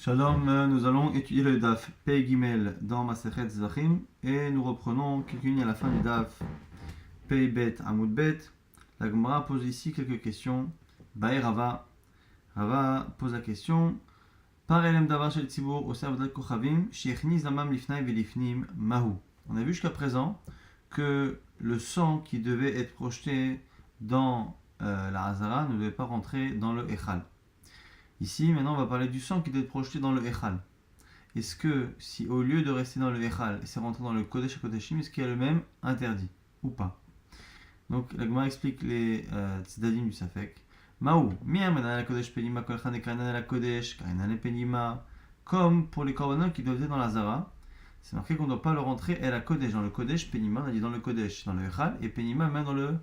Shalom, nous allons étudier le DAF Pei Gimel dans Masechet Zvachim et nous reprenons quelques lignes à la fin du DAF Pei Bet Amud Bet. La Gemara pose ici quelques questions. Bae Rava pose la question Par Elem Davar Shel Tzibur Oseh Avodat Kochavim Sheichniz Lamam Lifnai Velifnim Mahu. On a vu jusqu'à présent que le sang qui devait être projeté dans la Hazara ne devait pas rentrer dans le Echal. Ici, maintenant, on va parler du sang qui doit être projeté dans le Echal. Est-ce que, si au lieu de rester dans le Echal, c'est rentré dans le Kodesh HaKodeshim, est-ce qu'il y a le même interdit ou pas? Donc, la Gemara explique les tzedadim du Safek. Maou, mi'am la Kodesh penima, kolchan et kainan la Kodesh, kainan penima. Comme pour les korbanot qui doivent être dans la Zara, c'est marqué qu'on ne doit pas le rentrer et la Kodesh. Dans le Kodesh, penima, on a dit dans le Kodesh, dans le Echal, et penima, même dans le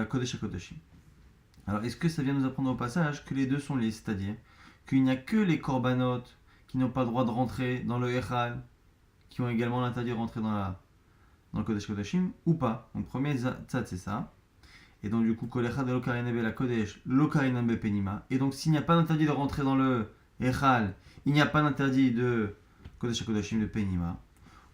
Kodesh HaKodeshim. Alors, est-ce que ça vient nous apprendre au passage que les deux sont liés, c'est-à-dire qu'il n'y a que les korbanot qui n'ont pas le droit de rentrer dans le Echal, qui ont également l'interdit de rentrer dans le Kodesh Kodashim, ou pas? Donc, premier tzad, c'est ça. Et donc, du coup, Kol Echad Lokarinabe la Kodesh, Lokarinabe Penima. Et donc, s'il n'y a pas d'interdit de rentrer dans le Echal, il n'y a pas d'interdit de Kodesh Kodashim de Penima.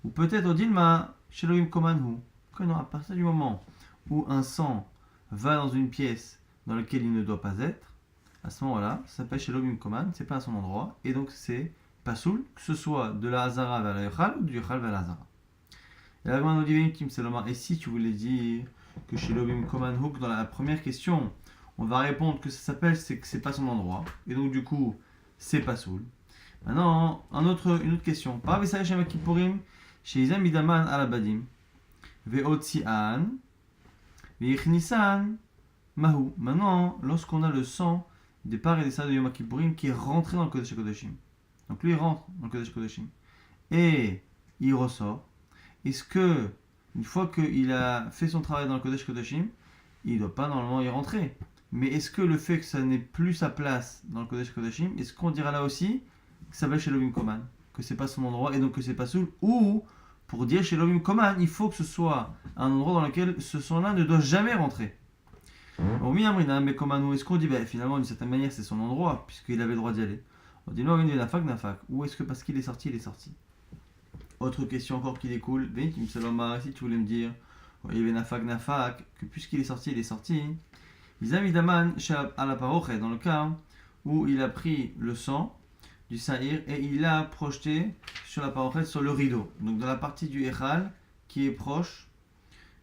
Ou peut-être au Dilma, Sheloim Komanhu. À partir du moment où un sang va dans une pièce dans lequel il ne doit pas être, à ce moment-là, ça s'appelle Shelom Koman, c'est pas à son endroit, et donc c'est Pasoul, que ce soit de la Hazara vers la Yochal ou du Yochal vers la Hazara. Et la Gemara nous dit Kim Seloma, et si tu voulais dire que Shelom Koman Hook, dans la première question, on va répondre que ça s'appelle, c'est que c'est pas son endroit, et donc du coup, c'est Pasoul. Maintenant, une autre question. Par Vesay Shem Kippurim, chez Izam Midaman Alabadim, Veotzian, Veichnisan, Mahou. Maintenant, lorsqu'on a le sang des parts et des salles de Yom Kippourim qui est rentré dans le Kodesh HaKodeshim, donc lui il rentre dans le Kodesh HaKodeshim et il ressort, est-ce que, une fois qu'il a fait son travail dans le Kodesh HaKodeshim, il ne doit pas normalement y rentrer? Mais est-ce que le fait que ça n'ait plus sa place dans le Kodesh HaKodeshim, est-ce qu'on dira là aussi que ça va chez Lovim Koman, que c'est pas son endroit et donc que c'est pas soul, ou pour dire chez Lovim Koman, il faut que ce soit un endroit dans lequel ce sang-là ne doit jamais rentrer? Mais comment est-ce qu'on dit finalement d'une certaine manière c'est son endroit puisqu'il avait le droit d'y aller? On dit non, il est nafak. Ou est-ce que parce qu'il est sorti, il est sorti? Autre question encore qui découle. Si tu voulais me dire, il y avait nafak, que puisqu'il est sorti, il est sorti. Ils avidaman à la parochet dans le cas où il a pris le sang du sahir et il l'a projeté sur la parochet, sur le rideau. Donc dans la partie du echal qui est proche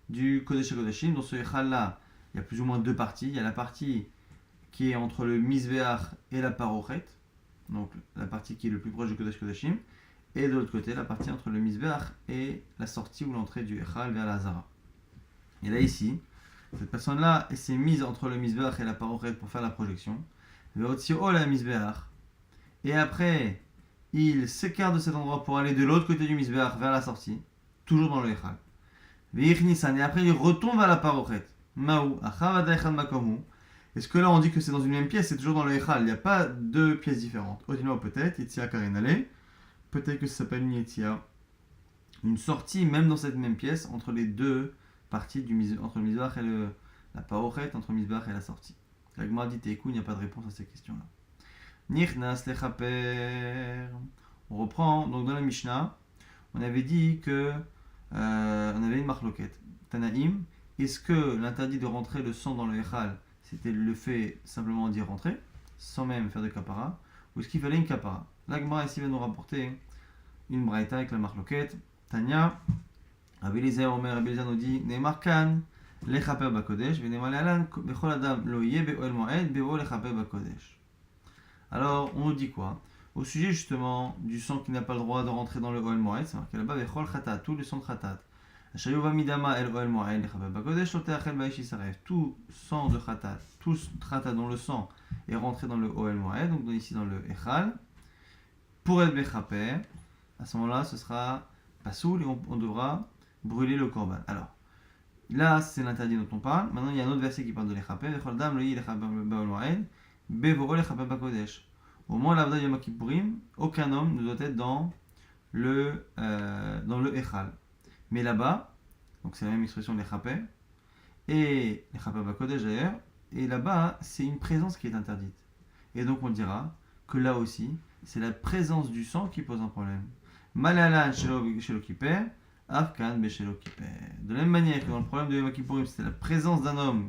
du Kodesh HaKodeshim. Dans ce echal là, il y a plus ou moins deux parties. Il y a la partie qui est entre le Mizbeach et la Parochet, donc la partie qui est le plus proche du Kodesh Kodashim, et de l'autre côté, la partie entre le Mizbeach et la sortie ou l'entrée du Echal vers la Hazara. Et là, ici, cette personne-là s'est mise entre le Mizbeach et la Parochet pour faire la projection. Et après, il s'écarte de cet endroit pour aller de l'autre côté du Mizbeach vers la sortie, toujours dans le Echal. Et après, il retourne vers la Parochet. Est-ce que là on dit que c'est dans une même pièce, c'est toujours dans le Echal, il n'y a pas deux pièces différentes? Autrement peut-être, Yetzia Karinale, peut-être que ça s'appelle une Yetzia, une sortie même dans cette même pièce entre les deux parties entre le Mizbach et la Parochet, entre le Mizbach et la sortie. La Gemara dit Teikou, il n'y a pas de réponse à ces questions-là. Nichnas lechaper. On reprend, donc dans la Mishnah, on avait dit que on avait une marloquette. Tanaïm. Est-ce que l'interdit de rentrer le sang dans le Echal, c'était le fait simplement d'y rentrer, sans même faire de kapara, ou est-ce qu'il fallait une kapara? L'Agmara ici va nous rapporter une braïta avec la marloquette. Tanya, Rabbi Eliezer Omer, Rabbi Eliezer nous dit, Neymar kan, lechaper bakodesh, venemal alan, bechol adam lo yeh be'ol moed, be'o lechaper bakodesh. Alors, on nous dit quoi? Au sujet justement du sang qui n'a pas le droit de rentrer dans le Oel Moed, c'est marqué là-bas, bechol chatat, tout le sang de chatat. Tout sang de khatat, tout khatat dont le sang est rentré dans le Oel Moed, donc ici dans le Echal, pour être bechaper, à ce moment-là ce sera pasoul et on devra brûler le korban. Alors, là c'est l'interdit dont on parle. Maintenant il y a un autre verset qui parle de l'echaper. Au moment de l'Avda Yom Kippourim, aucun homme ne doit être dans le Echal. Mais là-bas, donc c'est la même expression l'echaper, et l'echaper bakodesh d'ailleurs, et là-bas c'est une présence qui est interdite. Et donc on dira que là aussi, c'est la présence du sang qui pose un problème. Malalan shelo kiper, afkan beshelo kiper. De la même manière que dans le problème de Yom Kippourim, c'était la présence d'un homme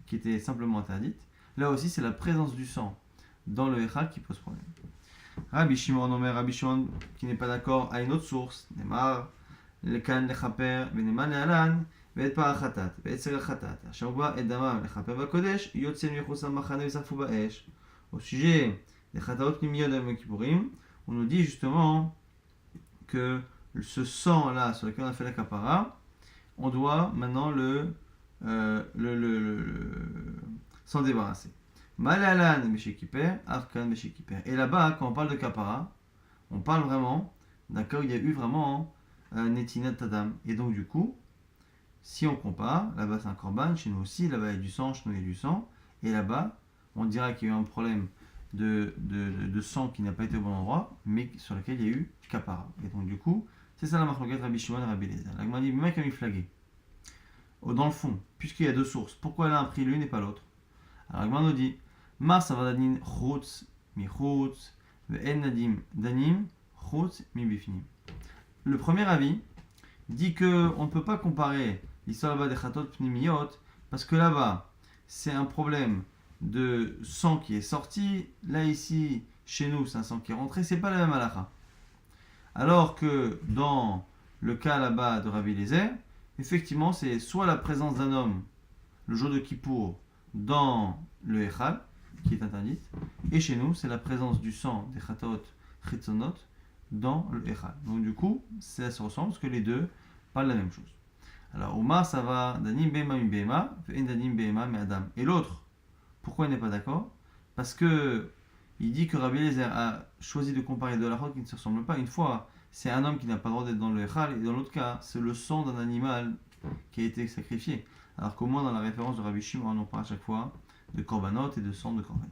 qui était simplement interdite, là aussi c'est la présence du sang dans le Echal qui pose problème. Rabbi Shimon Omer, Rabbi Shimon qui n'est pas d'accord à une autre source, Nemar, lekan lechaper, veneman lealan, ואת פר החטאת, ואת סר החטאת, אשר בא את דמם לכפר בקודש, יוצא מחוץ למחנה ושרפו באש. Au sujet des חטאות פנימיות de Yom Kippourim, on nous dit justement que ce sang-là sur lequel on a fait la kapara, on doit maintenant s'en débarrasser. Malalan Beshekiper, Arkan Beshekiper. Et là-bas, quand on parle de kapara, on parle vraiment d'un cas où il y a eu vraiment Netinat Tadam. Et donc du coup, si on compare, là-bas c'est un korban, chez nous aussi, là-bas il y a du sang, chez nous il y a du sang, et là-bas on dira qu'il y a eu un problème de sang qui n'a pas été au bon endroit, mais sur lequel il y a eu kapara. Et donc du coup, c'est ça la marloquette Rabbi Shimon et Rabbi Eliezer. La Gemara dit, mais mec a mis flagué. Dans le fond, puisqu'il y a deux sources, pourquoi l'un a pris l'une et pas l'autre? Alors la Gemara nous dit, Mars avadanin chutz mi chutz, ve'en nadim danim chutz mi bifnim. Le premier avis dit qu'on ne peut pas comparer l'histoire là-bas des chatot pnimiyot, parce que là-bas, c'est un problème de sang qui est sorti, là ici, chez nous, c'est un sang qui est rentré, c'est pas la même halakha. Alors que dans le cas là-bas de Rabbi Eliezer, effectivement, c'est soit la présence d'un homme, le jour de Kippour, dans le Echal, qui est interdite, et chez nous, c'est la présence du sang des chatot chitzonot dans le Echal. Donc du coup, ça se ressemble, parce que les deux parlent la même chose. Alors, Omar, ça va Danim Behema mi Behema, Danim Behema mi Adam. Et l'autre, pourquoi il n'est pas d'accord? Parce que il dit que Rabbi Eliezer a choisi de comparer deux halachot qui ne se ressemblent pas. Une fois, c'est un homme qui n'a pas le droit d'être dans le Echal, et dans l'autre cas, c'est le sang d'un animal qui a été sacrifié. Alors qu'au moins, dans la référence de Rabbi Shimon, on parle à chaque fois de korbanot et de sang de korbanot.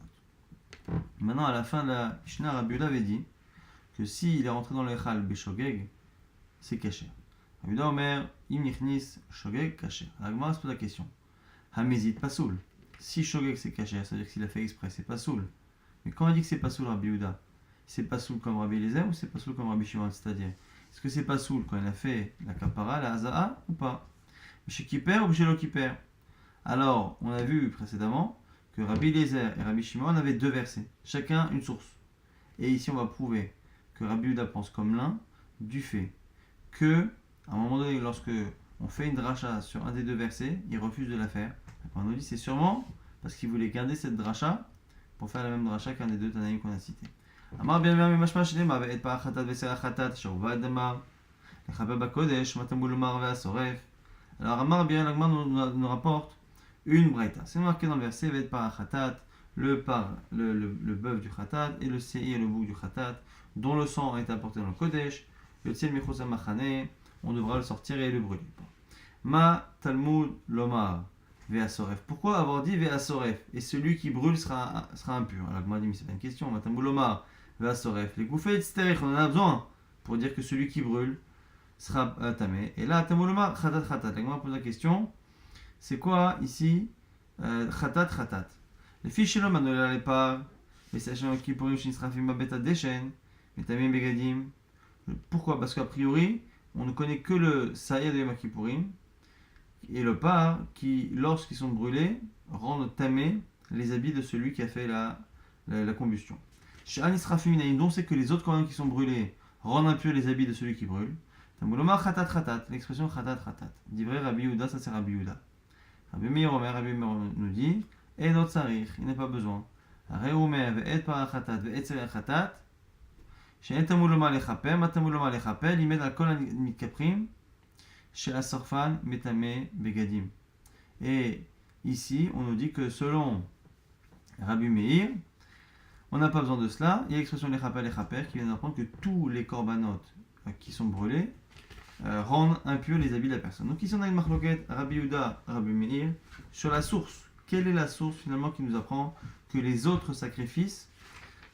Maintenant, à la fin de la Mishnah, Rabbi Yehuda avait dit que s'il est rentré dans le Echal Beshogeg, c'est caché. Rabbi Yehuda Omer, im nichnis shogeg kacher. La Gemara se pose la question. Hamezit pasoul. Si shogeg c'est caché, ça veut dire que s'il a fait exprès, c'est pasoul. Mais quand on dit que c'est pasoul, Rabbi Yehuda, c'est pasoul comme Rabbi Eliezer ou c'est pasoul comme Rabbi Shimon? C'est-à-dire, est-ce que c'est pasoul quand il a fait la kapara, la haza'a ou pas? Chez Kiper ou chez lo Kiper? Alors, on a vu précédemment que Rabbi Eliezer et Rabbi Shimon avaient deux versets, chacun une source. Et ici, on va prouver que Rabbi Yehuda pense comme l'un du fait que à un moment donné, lorsque on fait une dracha sur un des deux versets, il refuse de la faire. On nous dit c'est sûrement parce qu'il voulait garder cette dracha pour faire la même dracha qu'un des deux Tanaïm qu'on a cité. Amar bien bien mashma shlema ve'et pa'achatat ve'ser achatat shorva adama lechaper bakodesh matamul umar ve'asoref. Alors Amar bien l'agma nous rapporte une braïta. C'est marqué dans le verset ve'et pa'achatat, le bœuf du khatat et le seir, le bouc du khatat, dont le sang a été apporté dans le kodesh, le tsiel michos machane, on devra le sortir et le brûler. Ma Talmud Lomar Ve'asoref. Pourquoi avoir dit Ve'asoref? Et celui qui brûle sera impur. Alors, moi, dit, mais c'est pas une question. Ma Talmud Lomar Ve'asoref. Les gouffets tzterich, on en a besoin pour dire que celui qui brûle sera tamé. Et là, Talmud Lomar Khatat Khatat. La Gemara pose la question, c'est quoi ici Khatat Khatat? Les fiches chez l'homme, on les pas. Les sachants qui pourriment chez Nisrafim Babeta Deshen, mais tamim Begadim. Pourquoi? Parce qu'a priori, on ne connaît que le Saïr de Yom Kippourim et le par qui, lorsqu'ils sont brûlés, rendent tamé les habits de celui qui a fait la combustion. Chez Anisrafim Inaïm, dont c'est que les autres corbanos qui sont brûlés rendent impurs les habits de celui qui brûle. Tamboulomar Khatat Khatat, l'expression Khatat Khatat. Dit vrai Rabbi Yehuda, ça c'est Rabbi Yehuda. Rabbi Meir Omer, Rabbi Meir nous dit, et notre sarich, il n'a pas besoin. Reumer ve'et parachatat ve'et ser khatat. Et ici, on nous dit que selon Rabbi Meir, on n'a pas besoin de cela. Il y a l'expression lechaper qui vient d'apprendre que tous les korbanot qui sont brûlés rendent impurs les habits de la personne. Donc ici, on a une marloquette Rabbi Yehuda, Rabbi Meir sur la source. Quelle est la source finalement qui nous apprend que les autres sacrifices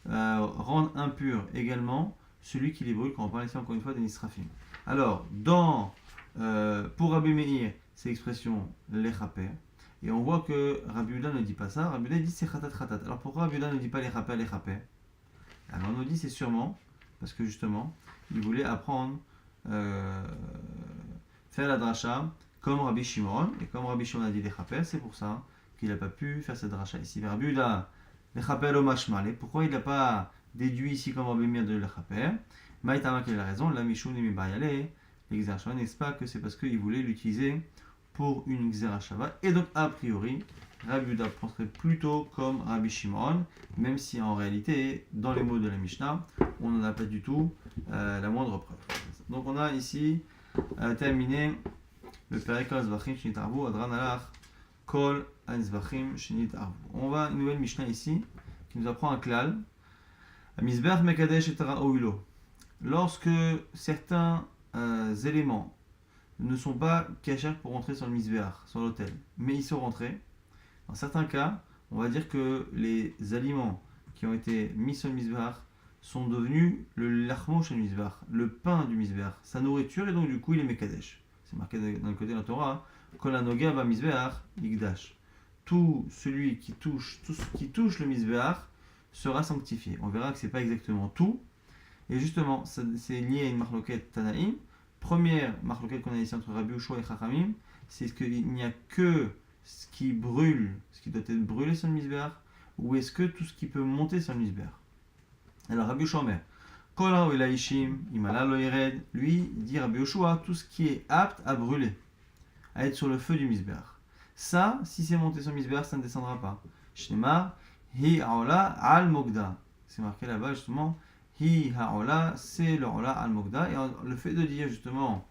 rendent impur également celui qui les brûle, quand on parle ici encore une fois des Nisrafim. Alors, pour Rabbi Meir, c'est l'expression lechaper, et on voit que Rabbi Yehuda ne dit pas ça. Rabbi Yehuda dit c'est khatat khatat. Alors pourquoi Rabbi Yehuda ne dit pas lechaper? Alors on nous dit c'est sûrement parce que justement, il voulait apprendre, faire la dracha comme Rabbi Shimon, et comme Rabbi Shimon a dit les chapel, c'est pour ça qu'il n'a pas pu faire cette dracha ici. Rabbi Uda, les chapel au mashmale, pourquoi il n'a pas déduit ici comme Rabbi Meir de le chapel? Maïtama, quelle est la raison? La Mishou Nimi Bayale, l'exercice, n'est-ce pas que c'est parce qu'il voulait l'utiliser pour une Xerashava, et donc a priori, Rabbi Uda penserait plutôt comme Rabbi Shimon, même si en réalité, dans les mots de la Mishnah, on n'en a pas du tout la moindre preuve. Donc on a ici terminé le Perek Azvachim Shinit Arvu, Adran Alach, Kol Azvachim Shinit Arvu. On va une nouvelle Mishnah ici, qui nous apprend un klal. Mizbeach Mekadesh et Tara Oilo. Lorsque certains éléments ne sont pas cachés pour rentrer sur le Mizbeach, sur l'autel, mais ils sont rentrés, dans certains cas, on va dire que les aliments qui ont été mis sur le Mizbeach sont devenus le lachmo chez le Mizbeach, le pain du Mizbeach, sa nourriture, et donc du coup il est Mekadesh. C'est marqué d'un côté de la Torah, Kol hanoga ba Mizbeach yigdash. Tout ce qui touche le Mizbeach sera sanctifié. On verra que c'est pas exactement tout, et justement, c'est lié à une marloquette Tanaïm. Première marloquette qu'on a ici entre Rabbi Ushua et Chachamim, c'est ce qu'il n'y a que ce qui brûle, ce qui doit être brûlé sur le Mizbeach, ou est-ce que tout ce qui peut monter sur le Mizbeach? Alors Rabbi Ushua Omer, Kol ha'oelaishim imala lo yered, lui dit Rabbi Ushua, tout ce qui est apte à brûler, à être sur le feu du Mizbeach. Ça, si c'est monté sur le Mizbeach, ça ne descendra pas. Shnema hi ha'ola al mogda. C'est marqué là-bas justement. Hi ha'ola, c'est le ola al mogda. Et le fait de dire justement,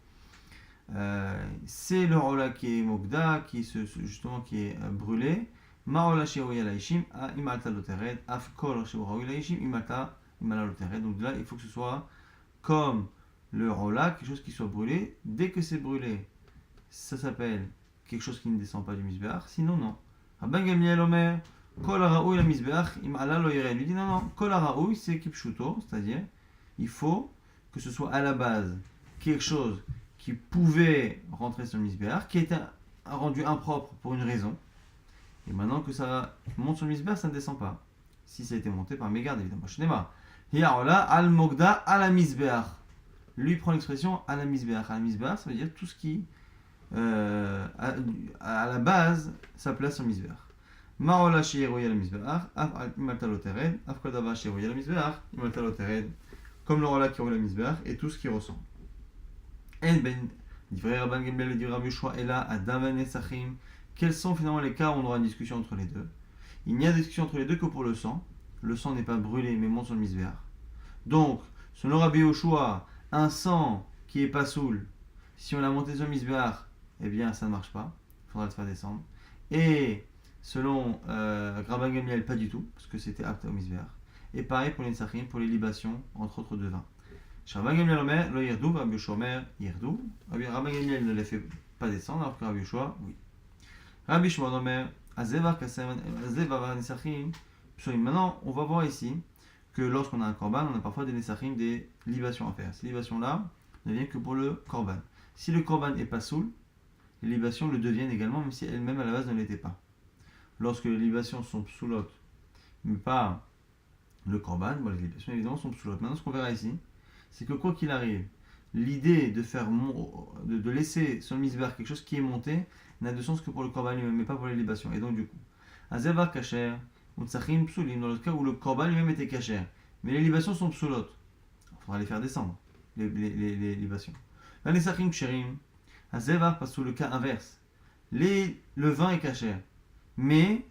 c'est le ola qui est mogda, justement qui est brûlé. Ma'ola she'oya laishim, imalta lotered, af kol she'oya laishim, imalta lotered. Donc là, il faut que ce soit comme le ola, quelque chose qui soit brûlé. Dès que c'est brûlé, ça s'appelle quelque chose qui ne descend pas du Mizbeach. Sinon, non. Rabban Gamliel Omer, Kol ha'ra'ouy la Mizbeach, im ala lo yered. Lui dit non, Kol ha'ra'ouy, c'est kipshuto, c'est-à-dire, il faut que ce soit à la base quelque chose qui pouvait rentrer sur le Mizbeach, qui était rendu impropre pour une raison. Et maintenant que ça monte sur le Mizbeach, ça ne descend pas. Si ça a été monté par mégarde, évidemment. Shnema. Hi'aola al mogda à la Mizbeach. Lui prend l'expression à la Mizbeach. À la Mizbeach, ça veut dire tout ce qui, à la base, sa place sur le Mizbeach. Ma'ola she'eroya la Mizbeach, imalta lotered, af kodava she'eroya la Mizbeach, imalta lotered. Comme le rola qui roule la Mizbeach et tout ce qui ressemble. En ben, divrei Rabban Gamliel et divrei Rabbi Ushua, et là, Adam et Nesachim. Quels sont finalement les cas où on aura une discussion entre les deux? Il n'y a de discussion entre les deux que pour le sang. Le sang n'est pas brûlé mais monte sur le Mizbeach. Donc, selon Rabbi Ushua, un sang qui est pas saoul, si on l'a monté sur le Mizbeach, eh bien ça ne marche pas. Il faudra le faire descendre. Et selon Rabban Gamliel, pas du tout, parce que c'était apte au Mizbeach. Et pareil pour les Nesachim, pour les libations, entre autres de vin. Rabban Gamliel Omer, lo yerdou, Rabbi Ushua Omer, yerdou. Rabban Gamliel ne les fait pas descendre, alors que Rabbi Ushua, oui. Rabbi Shimon Omer, azevar kasem, azevar Nesachim. Maintenant, on va voir ici que lorsqu'on a un korban, on a parfois des Nesachim, des libations à faire. Ces libations-là ne viennent que pour le korban. Si le korban est pas soul, les libations le deviennent également, même si elles-mêmes à la base ne l'étaient pas. Lorsque les libations sont psoulotes, mais pas le korban, bon, les libations évidemment sont psoulotes. Maintenant, ce qu'on verra ici, c'est que quoi qu'il arrive, l'idée de laisser sur le Mizbeach quelque chose qui est monté n'a de sens que pour le korban lui-même, mais pas pour les libations. Et donc du coup, azevar kasher, utsachim psulim, dans le cas où le korban lui-même était kasher, mais les libations sont psoulotes, il faudra les faire descendre, les libations. Là, les sachim ksherim, azevar passe sous le cas inverse. Le vin est kasher, mais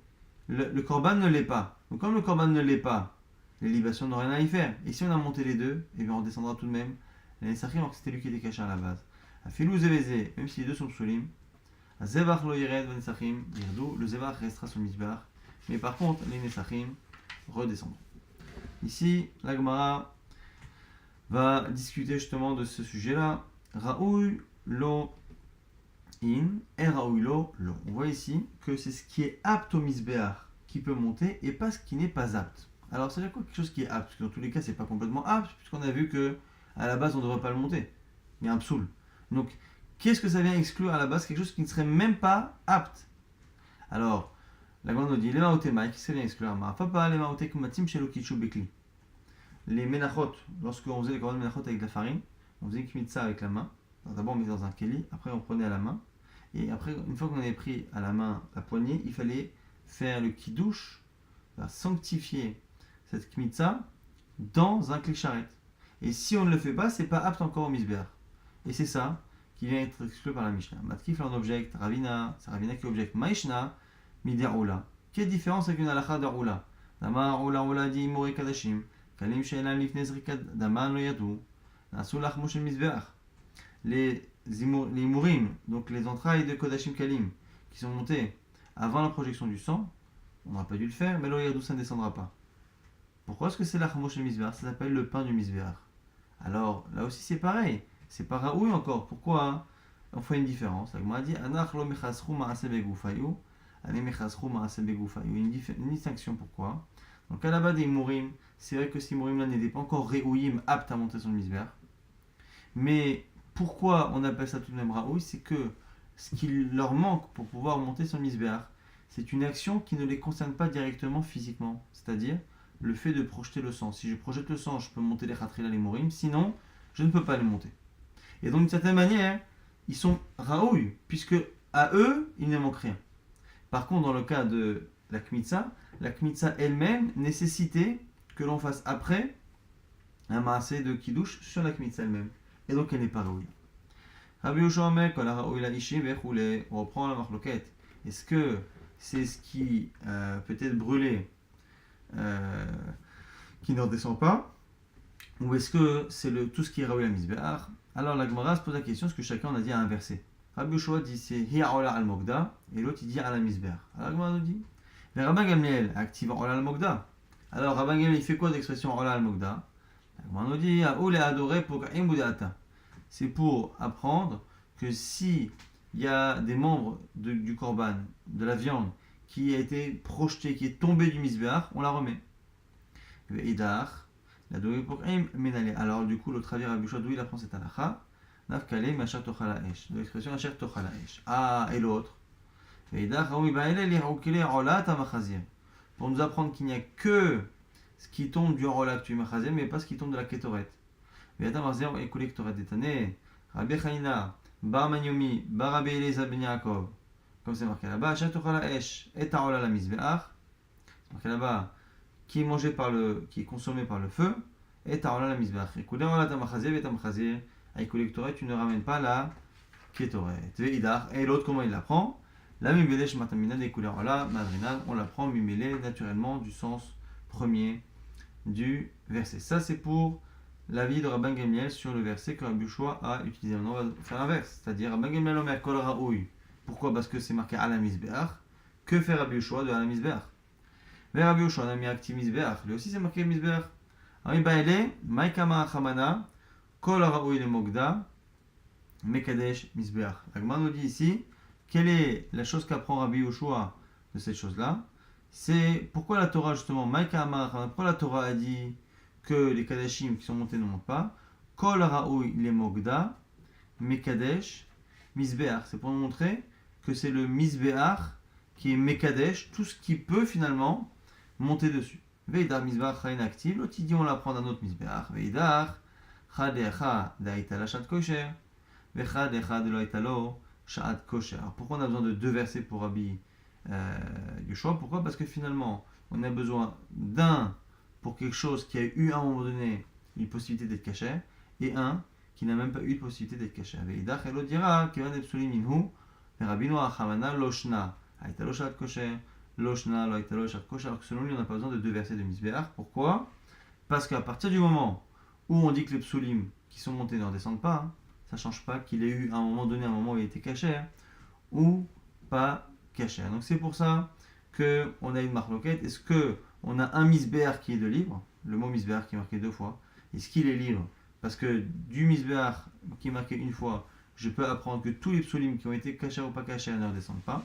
le korban ne l'est pas. Donc comme le korban ne l'est pas, les libations n'ont rien à y faire. Et si on a monté les deux, eh bien on descendra tout de même les Nesachim, alors que c'était lui qui était caché à la base. Afilou Zévézé, même si les deux sont psulim, Zevach lo yered va Nesachim, yerdou, le Zevach restera sur le Mizbeach. Mais par contre, les Nesachim redescendront. Ici, la Gemara va discuter justement de ce sujet-là. Raoui lo in, et raoui lo lo. On voit ici que c'est ce qui est apte au Mizbeach qui peut monter et pas ce qui n'est pas apte. Alors, c'est quoi quelque chose qui est apte? Parce que dans tous les cas, c'est pas complètement apte, puisqu'on a vu que à la base, on ne devrait pas le monter. Il y a un psoul. Donc, qu'est-ce que ça vient exclure à la base? Quelque chose qui ne serait même pas apte. Alors, la grande nous dit les maotémaï, qu'est-ce que ça vient exclure? Ma papa, les maoté kumatim chez l'okichu bekli. les menachot, lorsqu'on faisait les corbanos menachot avec de la farine, on faisait une kmitza avec la main. D'abord on mettait dans un keli, après on prenait à la main. Et après, une fois qu'on avait pris à la main la poignée, il fallait faire le kiddush, sanctifier cette kmitza dans un clé charrette. Et si on ne le fait pas, c'est pas apte encore au misbéach. Et c'est ça qui vient être exclu par la Mishnah. Matkif l'on objecte, Ravina, c'est Ravina qui objecte. Maishna, miderula. Quelle différence avec une halakha de roula? Damar roula roula di imori kadashim. Kalim she'elan lifnei zrikad daman lo yadou. Nasu lachmo shel misbéach. Les imurim, donc les entrailles de Kodashim Kalim, qui sont montées avant la projection du sang, on n'aurait pas dû le faire, mais l'Oyadou ça ne descendra pas. Pourquoi est-ce que c'est l'Achmosh le Misbéach? Ça s'appelle le pain du Misbéach. Alors là aussi c'est pareil, c'est pas raoui encore. Pourquoi on fait une différence? La Gemara dit Anach lo mechasru ma'ase begoufayu, ane mechasru ma'ase begoufayu. Une distinction pourquoi? Donc à la base des imurim, c'est vrai que ces imurim là n'étaient pas encore réouïm, aptes à monter sur le Misbéach. Mais pourquoi on appelle ça tout de même raoui? C'est que ce qui leur manque pour pouvoir monter sur le misbéach, c'est une action qui ne les concerne pas directement physiquement. C'est-à-dire le fait de projeter le sang. Si je projette le sang, je peux monter les khatrila, les morim, sinon je ne peux pas les monter. Et donc d'une certaine manière, ils sont raoui, puisque à eux, il ne manque rien. Par contre, dans le cas de la kmitza elle-même nécessitait que l'on fasse après un maasé de kiddush sur la kmitza elle-même. Et donc elle n'est pas raoui. Rabbi Yoshua Omer, quand la raoui la ishim vechoulé, on reprend la marloquette. Est-ce que c'est ce qui peut être brûlé, qui ne redescend pas, ou est-ce que c'est tout ce qui est raoui la misbéach? Alors la Gemara se pose la question, est-ce que chacun on a dit à inverser? Rabbi Yoshua dit c'est hi'a ola al mogda, et l'autre il dit à la misbéach. Alors la Gemara nous dit, mais Rabban Gamliel active ola al mogda. Alors Rabban Gamliel il fait quoi d'expression ola al mogda? La Gemara nous dit ou les adoré pour imboudata. C'est pour apprendre que si il y a des membres du korban, de la viande, qui a été projetée, qui est tombée du misbéach, on la remet. Alors du coup, l'autre avis, Rabbi Yoshua, d'où il apprend cette halakha? Nafkale machar tochala esh. De l'expression machar tochala esh. Ah, et l'autre? Pour nous apprendre qu'il n'y a que ce qui tombe du rolat du machazir, mais pas ce qui tombe de la kétoret. Ve'ata marzer écoulé kétoret détané. Rabbi Chaina, bar Manyomi, bar Rabbi Eliezer ben Yaakov. Comme c'est marqué là-bas, machar tochala esh et tarola la misbeach. C'est marqué là-bas, qui est mangé qui est consommé par le feu, et tarola la misbeach. Écoulé rolat machazir, ve'ata machazir. Écoulé kétoret, tu ne ramènes pas la kétoret. Ve'idar. Et l'autre, comment il l'apprend? La mimele shmatamina des couleurs là, madrinal, on l'apprend mimele naturellement du sens premier du verset. Ça c'est pour l'avis de Rabban Gamliel sur le verset que Rabbi Yoshua a utilisé. Maintenant on va faire l'inverse, c'est-à-dire Rabban Gamliel omer kol raoui. Pourquoi? Parce que c'est marqué à la misbeach. Que fait Rabbi Yoshua de à la misbeach? Mais Rabbi Yoshua on a mis actif misbeach. Lui aussi c'est marqué misbeach. Ami baile maikama achamana kol raoui le mogda mekadesh misbeach. L'agma nous dit ici. Quelle est la chose qu'apprend Rabbi Yoshua de cette chose-là? C'est pourquoi la Torah, justement, Maïka Amar, pourquoi la Torah a dit que les Kadashim qui sont montés ne montent pas? Kol Raoui les Mogda, Mekadesh, Misbeach. C'est pour nous montrer que c'est le Misbeach qui est Mekadesh, tout ce qui peut finalement monter dessus. Veidar Misbeach Chayin active, l'autre il dit on l'apprend d'un autre Misbeach. Veidar Chadecha Daïtala Shat Kosher, Vechadecha de Loïtalo. Sha'at kosher. Alors pourquoi on a besoin de deux versets pour Rabbi Yoshua? Pourquoi? Parce que finalement, on a besoin d'un pour quelque chose qui a eu à un moment donné une possibilité d'être caché, et un qui n'a même pas eu de possibilité d'être caché. Veidach elo dira kevan epsulim minhu, Rabbi Noah achamana loshna haïtalo sha'at kosher, loshna lo haïtalo sha'at kosher. Alors que selon lui, on n'a pas besoin de deux versets de misbéach. Pourquoi? Parce qu'à partir du moment où on dit que les psulim qui sont montés ne redescendent pas, ça ne change pas qu'il ait eu à un moment donné, un moment où il était caché, ou pas caché. Donc c'est pour ça qu'on a une marloquette. Est-ce qu'on a un misbéach qui est de libre? Le mot misbéach qui est marqué deux fois. Est-ce qu'il est libre? Parce que du misbéach qui est marqué une fois, je peux apprendre que tous les psulim qui ont été cachés ou pas cachés ne redescendent pas.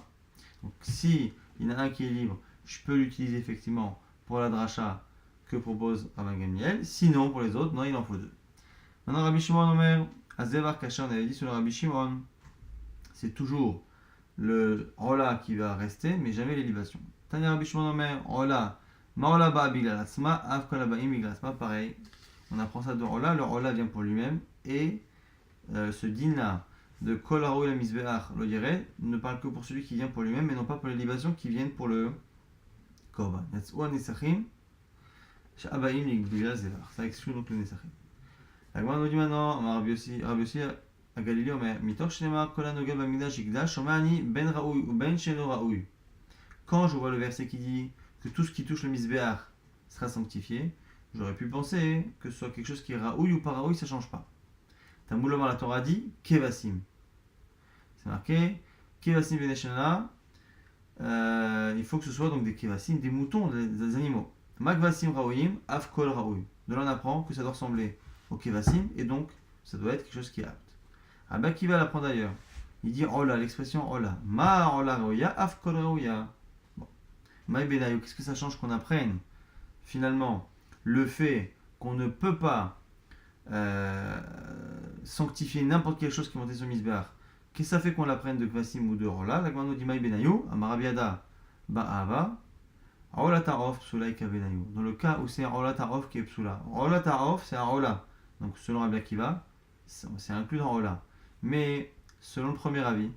Donc si il y en a un qui est libre, je peux l'utiliser effectivement pour la dracha que propose Rabban Gamliel. Sinon pour les autres, non, il en faut deux. Maintenant Rabbi Shimon Omer, Azevar Kacher, on avait dit sur le Rabbi Shimon, c'est toujours le Rola qui va rester, mais jamais l'élévation. Tanya Rabbi Shimon Omer, Rola, Ma'ola ba'a bigla asma, av kol aba'im bigla asma, pareil. On apprend ça de Ola. Le Ola vient pour lui-même et ce din là de kol haroui la misbeach lo yered ne parle que pour celui qui vient pour lui-même et non pas pour les libations qui viennent pour le korban. Yatzou anesachim she'aba'im bigla zevar. Ça exclut donc le nesachim. La Gemara nous dit maintenant, Rabbi Yossi à Galilée, Mitoch Shnema Kol Hanogel Bamikdash Yigdash Shomani Ben Raoui ou Ben Sheno Raoui. Quand je vois le verset qui dit que tout ce qui touche le misbéach sera sanctifié, j'aurais pu penser que ce soit quelque chose qui est Raoui ou pas Raoui, ça ne change pas. Tamoulomar la Torah dit Kevasim. C'est marqué Kevasim Veneshana. Il faut que ce soit donc des Kevasim, des moutons, des animaux. Magvasim Raouim, Av Kol Raoui. De là on apprend que ça doit ressembler au Kevasim et donc ça doit être quelque chose qui est apte. Abba Kiva l'apprend d'ailleurs. Il dit Ola, l'expression Ola. Ma Ola Raouya, Af Kol Raouya. Bon. Maï Benayo, qu'est-ce que ça change qu'on apprenne finalement le fait qu'on ne peut pas sanctifier n'importe quelle chose qui montait sur Misbéach. Qu'est-ce que ça fait qu'on l'apprenne de Kvasim ou de Ola? La Gemara nous dit Maï Benayo, Amarabiada, Ba'ava. Ola Ta'of, Psula Ika Benayo. Dans le cas où c'est Ola Ta'of qui est Psula. Ola Ta'of, c'est un Ola. Donc selon Rabbi Akiva, c'est inclus dans Ola. Mais selon le premier avis,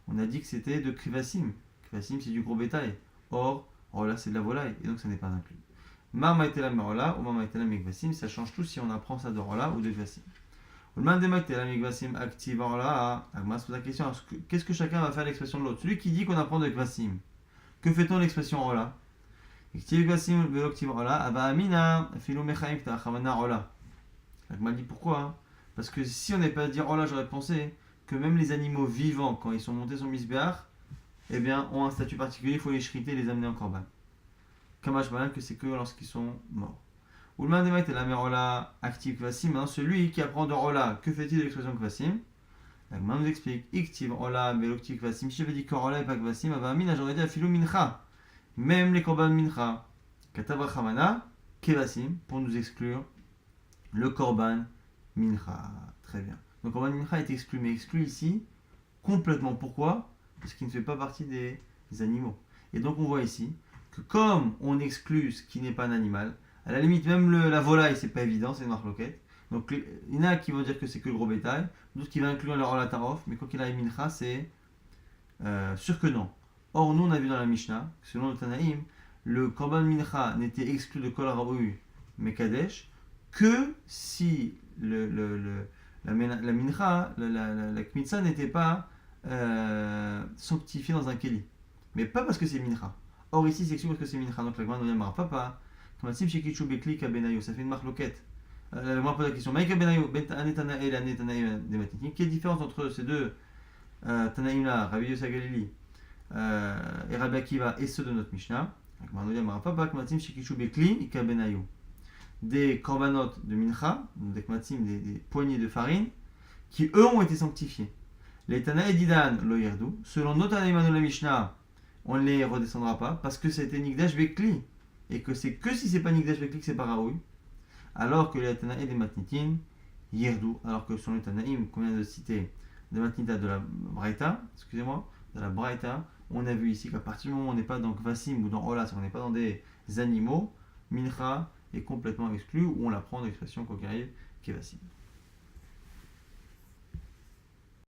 on a dit que c'était de Krivasim. Krivasim, c'est du gros bétail. Or, Ola, c'est de la volaille. Et donc ça n'est pas inclus. Mama etela me'ola ou mama etela me'kvasim, ça change tout si on apprend ça de Ola ou de Kvasim. Ou le mandema etela me'kvasim active Ola. Agma se pose la question, qu'est-ce que chacun va faire l'expression de l'autre? Celui qui dit qu'on apprend de Kvasim, que fait-on l'expression Ola? Agma dit pourquoi? Parce que si on n'est pas à dire Ola, j'aurais pensé que même les animaux vivants, quand ils sont montés sur Misbéach, eh bien, ont un statut particulier, il faut les shriter et les amener en korban. Kamash Balan, que c'est que lorsqu'ils sont morts. Ou le mandema était la mère Ola active Kvasim. Maintenant, celui qui apprend de Ola, que fait-il de l'expression Kvasim? L'Agma nous explique Iktiv Ola, Beloktiv Kvasim. Si j'avais dit qu'Ola et pas Kvasim, Avamina, j'aurais dit Afilou Mincha. Même les korban Mincha. Katavra Chamana, Kevasim, pour nous exclure le korban Mincha. Très bien. Donc korban Mincha est exclu, mais exclu ici complètement. Pourquoi? Parce qu'il ne fait pas partie des animaux. Et donc on voit ici que comme on exclut ce qui n'est pas un animal, à la limite même la volaille c'est pas évident, c'est une marloquette. Donc il y en a qui vont dire que c'est que le gros bétail, d'autres qui vont inclure leur Ola Tarof, mais quand il a Mincha c'est sûr que non. Or nous on a vu dans la Mishnah, selon le Tanaïm, le Korban Mincha n'était exclu de Kol Raoui Mekadesh que si la Mincha, la Kmitza n'était pas sanctifiée dans un Keli. Mais pas parce que c'est Mincha. Or ici c'est exclu parce que c'est Mincha. Donc la Gemara nous dit Papa, Kamasim Shekichu Bekli Kabenayo, ça fait une marloquette. La Gemara pose la question Maïka Benayo, Anetanae et Anetanae des Matinitim. Quelle est la différence entre ces deux Tanaïm là, Rabbi Yossi Galili et Rabbi Akiva et ceux de notre Mishnah? La Gemara nous dit Papa, Kamasim Shekichu Bekli Kabenayo. Des korbanot de Mincha, des kmatim, des poignées de farine, qui eux ont été sanctifiés. Les Tanaï Didan lo yerdou, selon notre Tanaïm de la Mishnah, on ne les redescendra pas parce que c'était Nigdash Bekli et que c'est que si c'est pas Nigdash Bekli que c'est pas Raoui, alors que les Tanaï des Matnitin Yerdou, alors que selon les Tanaïm qu'on vient de citer de Matnita de la Braïta, de la Braïta, on a vu ici qu'à partir du moment où on n'est pas dans Kvasim ou dans Ola, on n'est pas dans des animaux, Mincha est complètement exclu ou on la prend d'expression Kokaïv Kevasim.